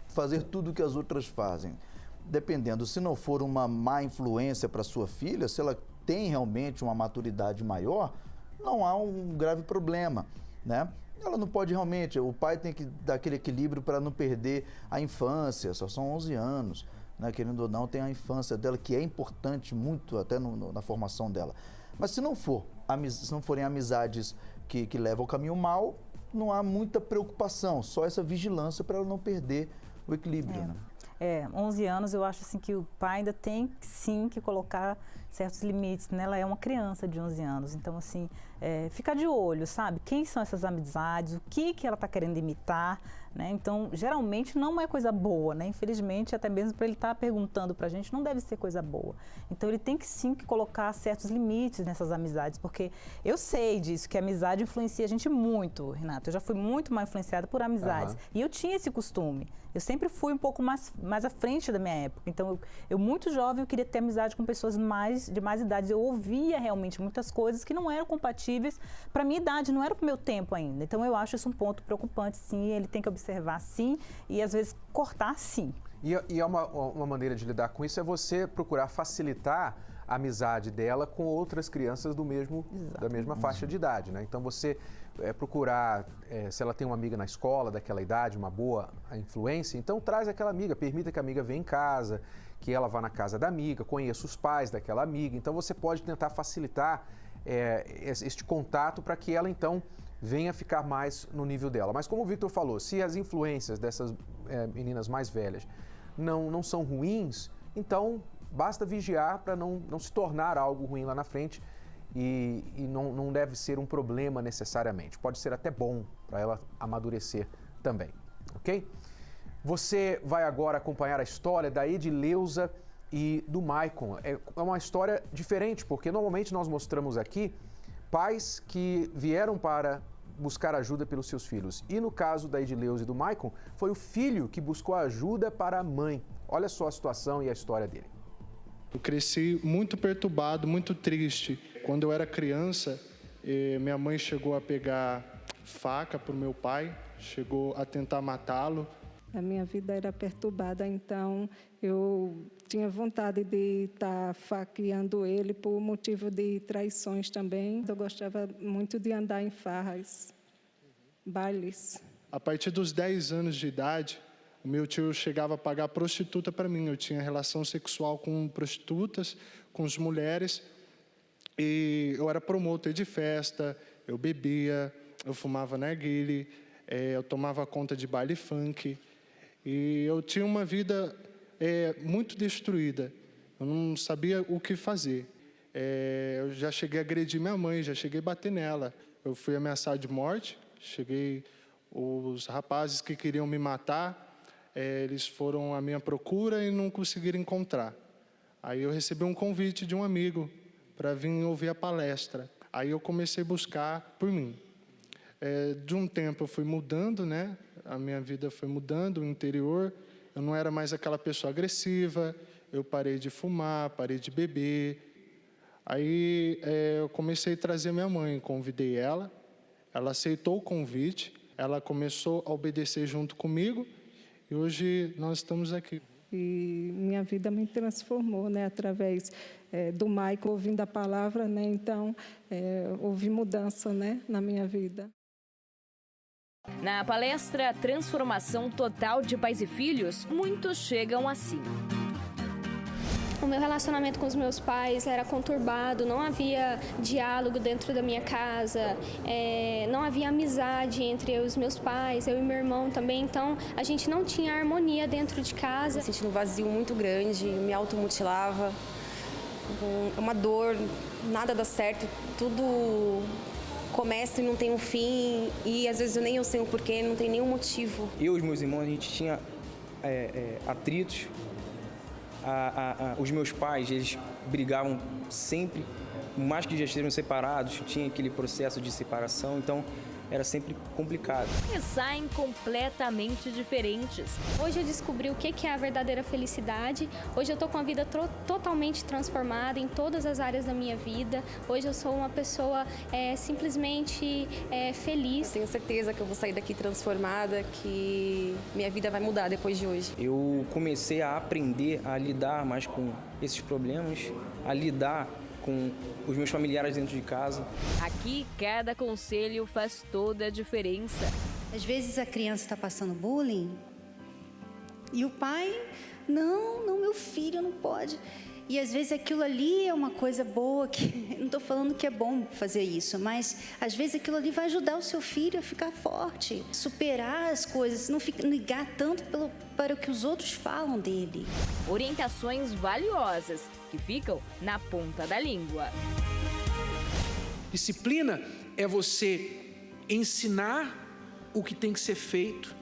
fazer tudo o que as outras fazem, dependendo, se não for uma má influência para sua filha, se ela tem realmente uma maturidade maior, não há um grave problema, né? Ela não pode realmente, o pai tem que dar aquele equilíbrio para não perder a infância, só são 11 anos, né? Querendo ou não, tem a infância dela, que é importante muito até na formação dela. Mas se não forem amizades que levam ao caminho mal, não há muita preocupação, só essa vigilância para ela não perder o equilíbrio, né? 11 anos, eu acho assim que o pai ainda tem, sim, que colocar certos limites, né? Ela é uma criança de 11 anos, então, assim, ficar de olho, sabe? Quem são essas amizades, o que ela está querendo imitar, né? Então, geralmente não é coisa boa, né? Infelizmente, até mesmo para ele estar perguntando para a gente, não deve ser coisa boa. Então, ele tem que, sim, que colocar certos limites nessas amizades, porque eu sei disso, que a amizade influencia a gente muito, Renato. Eu já fui muito mal influenciada por amizades. E eu tinha esse costume. Eu sempre fui um pouco mais à frente da minha época. Então, eu muito jovem, eu queria ter amizade com pessoas de mais idades. Eu ouvia realmente muitas coisas que não eram compatíveis para a minha idade, não era para o meu tempo ainda. Então, eu acho isso um ponto preocupante, sim. Ele tem que observar, sim, e às vezes cortar, sim. E uma maneira de lidar com isso é você procurar facilitar a amizade dela com outras crianças da mesma faixa de idade, né? Então, você procurar, se ela tem uma amiga na escola daquela idade, uma boa influência, então traz aquela amiga, permita que a amiga venha em casa, que ela vá na casa da amiga, conheça os pais daquela amiga. Então, você pode tentar facilitar este contato para que ela, então, venha ficar mais no nível dela. Mas como o Victor falou, se as influências dessas meninas mais velhas não são ruins, então basta vigiar para não se tornar algo ruim lá na frente e não deve ser um problema necessariamente. Pode ser até bom para ela amadurecer também, ok? Você vai agora acompanhar a história da Edileuza e do Maicon. É uma história diferente, porque normalmente nós mostramos aqui pais que vieram para buscar ajuda pelos seus filhos. E no caso da Edileuza e do Maicon, foi o filho que buscou ajuda para a mãe. Olha só a situação e a história dele. Eu cresci muito perturbado, muito triste. Quando eu era criança, minha mãe chegou a pegar faca para o meu pai, chegou a tentar matá-lo. A minha vida era perturbada, então eu tinha vontade de estar faqueando ele por motivo de traições também. Eu gostava muito de andar em farras, bailes. A partir dos 10 anos de idade, o meu tio chegava a pagar prostituta para mim. Eu tinha relação sexual com prostitutas, com as mulheres. E eu era promotor de festa, eu bebia, eu fumava narguilé, eu tomava conta de baile funk. E eu tinha uma vida muito destruída. Eu não sabia o que fazer. Eu já cheguei a agredir minha mãe, já cheguei a bater nela. Eu fui ameaçado de morte. Os rapazes que queriam me matar, eles foram à minha procura e não conseguiram encontrar. Aí eu recebi um convite de um amigo para vir ouvir a palestra. Aí eu comecei a buscar por mim. De um tempo eu fui mudando, né? A minha vida foi mudando, o interior. Eu não era mais aquela pessoa agressiva. Eu parei de fumar, parei de beber. Aí eu comecei a trazer minha mãe, convidei ela. Ela aceitou o convite. Ela começou a obedecer junto comigo. E hoje nós estamos aqui. E minha vida me transformou, né? Através do Maicon, ouvindo a palavra, né? Então, houve mudança, né? Na minha vida. Na palestra Transformação Total de Pais e Filhos, muitos chegam assim. O meu relacionamento com os meus pais era conturbado, não havia diálogo dentro da minha casa, não havia amizade entre eu e os meus pais, eu e meu irmão também, então a gente não tinha harmonia dentro de casa. Eu senti um vazio muito grande, me automutilava, uma dor, nada dá certo, tudo começa e não tem um fim, e às vezes eu sei o porquê, não tem nenhum motivo. Eu e os meus irmãos, a gente tinha atritos. Os meus pais, eles brigavam sempre, por mais que já estejam separados, tinha aquele processo de separação. Então, era sempre complicado. E saem completamente diferentes. Hoje eu descobri o que é a verdadeira felicidade. Hoje eu tô com a vida totalmente transformada em todas as áreas da minha vida. Hoje eu sou uma pessoa simplesmente feliz. Eu tenho certeza que eu vou sair daqui transformada, que minha vida vai mudar depois de hoje. Eu comecei a aprender a lidar mais com esses problemas, a lidar com os meus familiares dentro de casa. Aqui, cada conselho faz toda a diferença. Às vezes a criança está passando bullying e o pai, não, meu filho não pode. E às vezes aquilo ali é uma coisa boa, que não estou falando que é bom fazer isso, mas às vezes aquilo ali vai ajudar o seu filho a ficar forte, superar as coisas, não ligar tanto para o que os outros falam dele. Orientações valiosas que ficam na ponta da língua. Disciplina é você ensinar o que tem que ser feito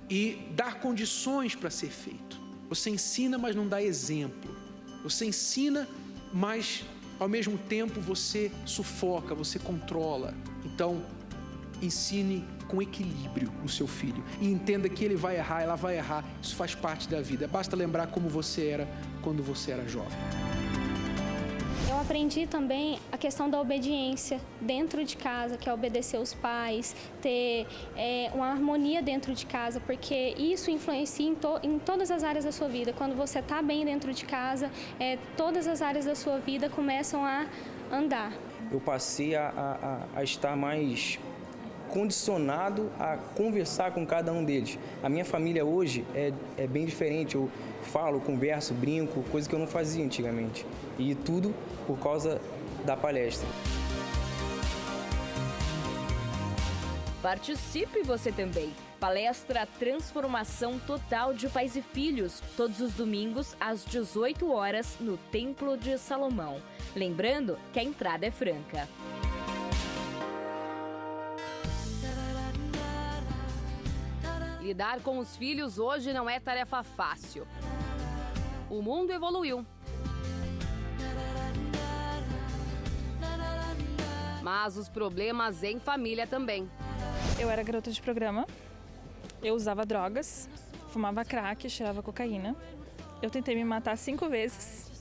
e dar condições para ser feito. Você ensina, mas não dá exemplo. Você ensina, mas ao mesmo tempo você sufoca, você controla. Então, ensine com equilíbrio o seu filho e entenda que ele vai errar, ela vai errar. Isso faz parte da vida. Basta lembrar como você era quando você era jovem. Eu aprendi também a questão da obediência dentro de casa, que é obedecer os pais, ter uma harmonia dentro de casa, porque isso influencia em todas as áreas da sua vida. Quando você está bem dentro de casa, todas as áreas da sua vida começam a andar. Eu passei a estar mais condicionado a conversar com cada um deles. A minha família hoje é bem diferente. Eu falo, converso, brinco, coisa que eu não fazia antigamente. E tudo por causa da palestra. Participe você também. Palestra Transformação Total de Pais e Filhos, todos os domingos às 18 horas no Templo de Salomão. Lembrando que a entrada é franca. Lidar com os filhos hoje não é tarefa fácil. O mundo evoluiu. Mas os problemas em família também. Eu era garota de programa, eu usava drogas, fumava crack, cheirava cocaína. Eu tentei me matar 5 vezes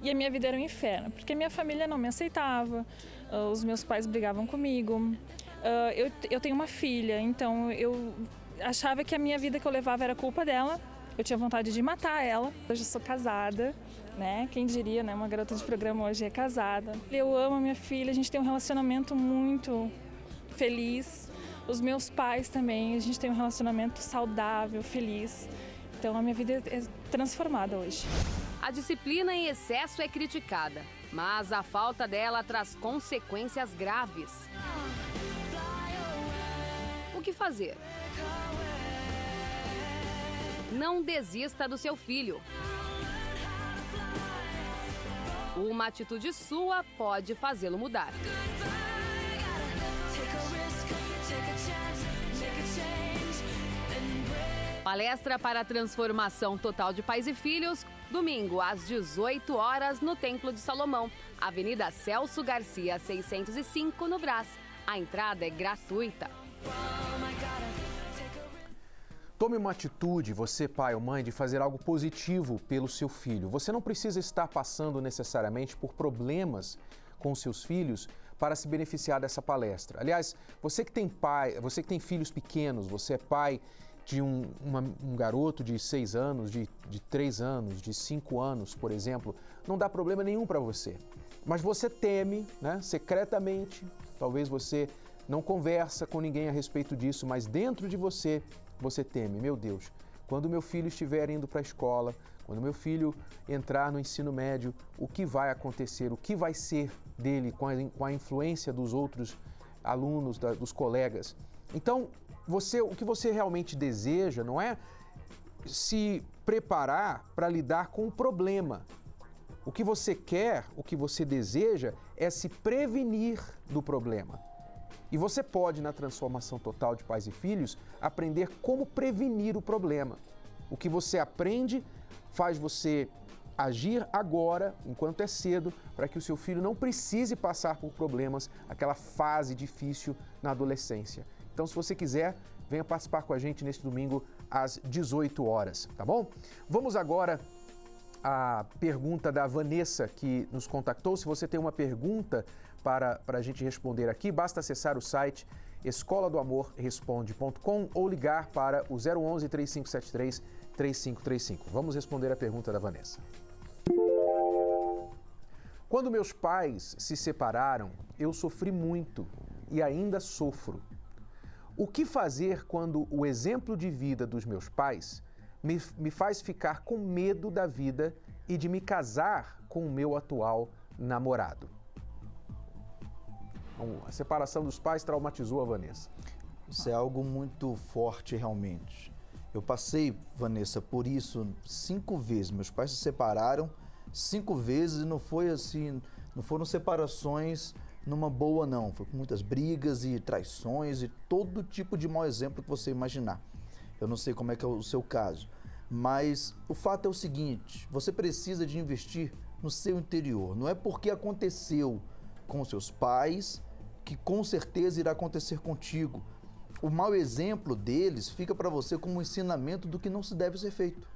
e a minha vida era um inferno, porque a minha família não me aceitava, os meus pais brigavam comigo. Eu tenho uma filha, então eu achava que a minha vida que eu levava era culpa dela. Eu tinha vontade de matar ela. Hoje eu sou casada, né? Quem diria, né? Uma garota de programa hoje é casada. Eu amo a minha filha, a gente tem um relacionamento muito feliz. Os meus pais também, a gente tem um relacionamento saudável, feliz. Então a minha vida é transformada hoje. A disciplina em excesso é criticada, mas a falta dela traz consequências graves. O que fazer? Não desista do seu filho. Uma atitude sua pode fazê-lo mudar. Palestra para a Transformação Total de Pais e Filhos, domingo às 18 horas no Templo de Salomão, Avenida Celso Garcia, 605, no Brás. A entrada é gratuita. Tome uma atitude, você pai ou mãe, de fazer algo positivo pelo seu filho. Você não precisa estar passando necessariamente por problemas com seus filhos para se beneficiar dessa palestra. Aliás, você que tem filhos pequenos, você é pai de um garoto de 6 anos, de 3 anos, de 5 anos, por exemplo, não dá problema nenhum para você. Mas você teme, né, secretamente, talvez você não conversa com ninguém a respeito disso, mas dentro de você teme, meu Deus, quando meu filho estiver indo para a escola, quando meu filho entrar no ensino médio, o que vai acontecer, o que vai ser dele com a influência dos outros alunos, dos colegas. Então, o que você realmente deseja não é se preparar para lidar com o problema. O que você quer, o que você deseja é se prevenir do problema. E você pode, na Transformação Total de Pais e Filhos, aprender como prevenir o problema. O que você aprende faz você agir agora, enquanto é cedo, para que o seu filho não precise passar por problemas, aquela fase difícil na adolescência. Então, se você quiser, venha participar com a gente neste domingo às 18 horas, tá bom? Vamos agora à pergunta da Vanessa, que nos contactou. Se você tem uma pergunta para a gente responder aqui, basta acessar o site escoladoamorresponde.com ou ligar para o 011 3573 3535. Vamos responder a pergunta da Vanessa. Quando meus pais se separaram, eu sofri muito e ainda sofro. O que fazer quando o exemplo de vida dos meus pais me faz ficar com medo da vida e de me casar com o meu atual namorado? Então, a separação dos pais traumatizou a Vanessa. Isso é algo muito forte, realmente. Eu passei, Vanessa, por isso 5 vezes. Meus pais se separaram 5 vezes e não foi assim, não foram separações numa boa, não. Foi com muitas brigas e traições e todo tipo de mau exemplo que você imaginar. Eu não sei como é que é o seu caso, mas o fato é o seguinte: você precisa de investir no seu interior. Não é porque aconteceu com seus pais que com certeza irá acontecer contigo. O mau exemplo deles fica para você como um ensinamento do que não se deve ser feito.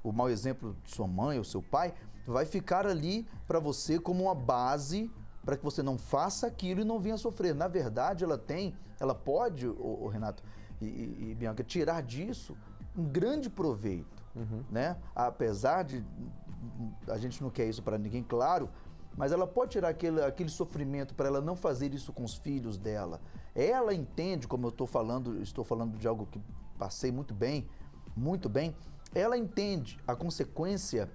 O mau exemplo de sua mãe ou seu pai vai ficar ali para você como uma base para que você não faça aquilo e não venha sofrer. Na verdade, ela pode, Renato e Bianca, tirar disso um grande proveito, né? Apesar de a gente não quer isso para ninguém, claro, mas ela pode tirar aquele sofrimento para ela não fazer isso com os filhos dela. Ela entende, como eu estou falando de algo que passei muito bem, ela entende a consequência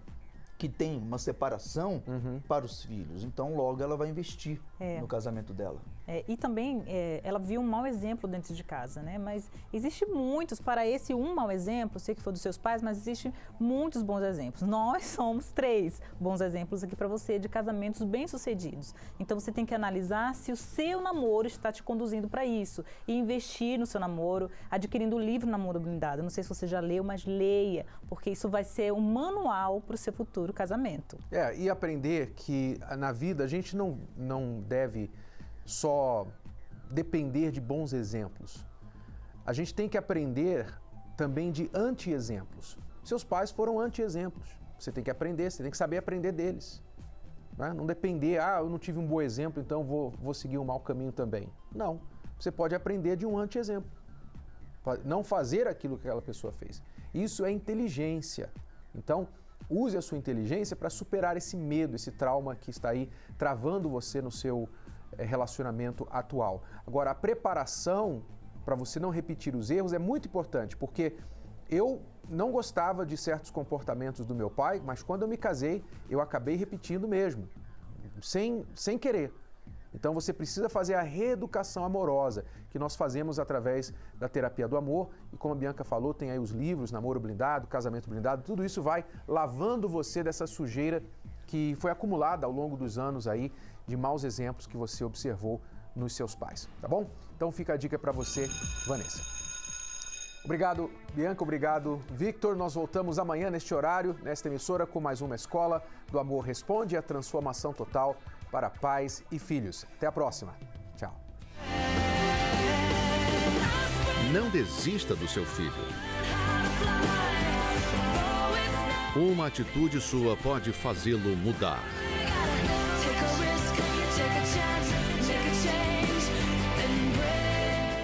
que tem uma separação para os filhos. Então, logo ela vai investir no casamento dela. E também ela viu um mau exemplo dentro de casa, né? Mas existe muitos, para esse um mau exemplo, sei que foi dos seus pais, mas existem muitos bons exemplos. Nós somos 3 bons exemplos aqui para você de casamentos bem-sucedidos. Então você tem que analisar se o seu namoro está te conduzindo para isso e investir no seu namoro, adquirindo o livro Namoro Blindado. Não sei se você já leu, mas leia, porque isso vai ser um manual para o seu futuro casamento. E aprender que na vida a gente não deve só depender de bons exemplos. A gente tem que aprender também de anti-exemplos. Seus pais foram anti-exemplos. Você tem que aprender, você tem que saber aprender deles. Né? Não depender, eu não tive um bom exemplo, então vou seguir um mau caminho também. Não, você pode aprender de um anti-exemplo. Não fazer aquilo que aquela pessoa fez. Isso é inteligência. Então, use a sua inteligência para superar esse medo, esse trauma que está aí travando você no seu relacionamento atual. Agora, a preparação para você não repetir os erros é muito importante, porque eu não gostava de certos comportamentos do meu pai, mas quando eu me casei, eu acabei repetindo mesmo, sem querer. Então você precisa fazer a reeducação amorosa, que nós fazemos através da terapia do amor, e como a Bianca falou, tem aí os livros, Namoro Blindado, Casamento Blindado, tudo isso vai lavando você dessa sujeira que foi acumulada ao longo dos anos aí, de maus exemplos que você observou nos seus pais, tá bom? Então fica a dica para você, Vanessa. Obrigado, Bianca, obrigado, Victor. Nós voltamos amanhã neste horário, nesta emissora, com mais uma Escola do Amor Responde, a transformação total para pais e filhos. Até a próxima. Tchau. Não desista do seu filho. Uma atitude sua pode fazê-lo mudar.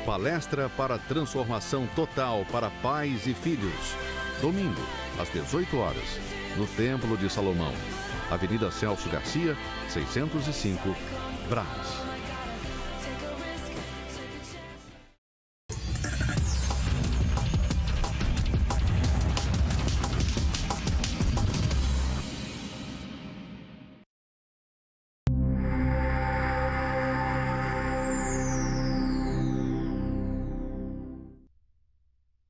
Palestra para transformação total para pais e filhos. Domingo, às 18 horas, no Templo de Salomão. Avenida Celso Garcia, 605, Brás.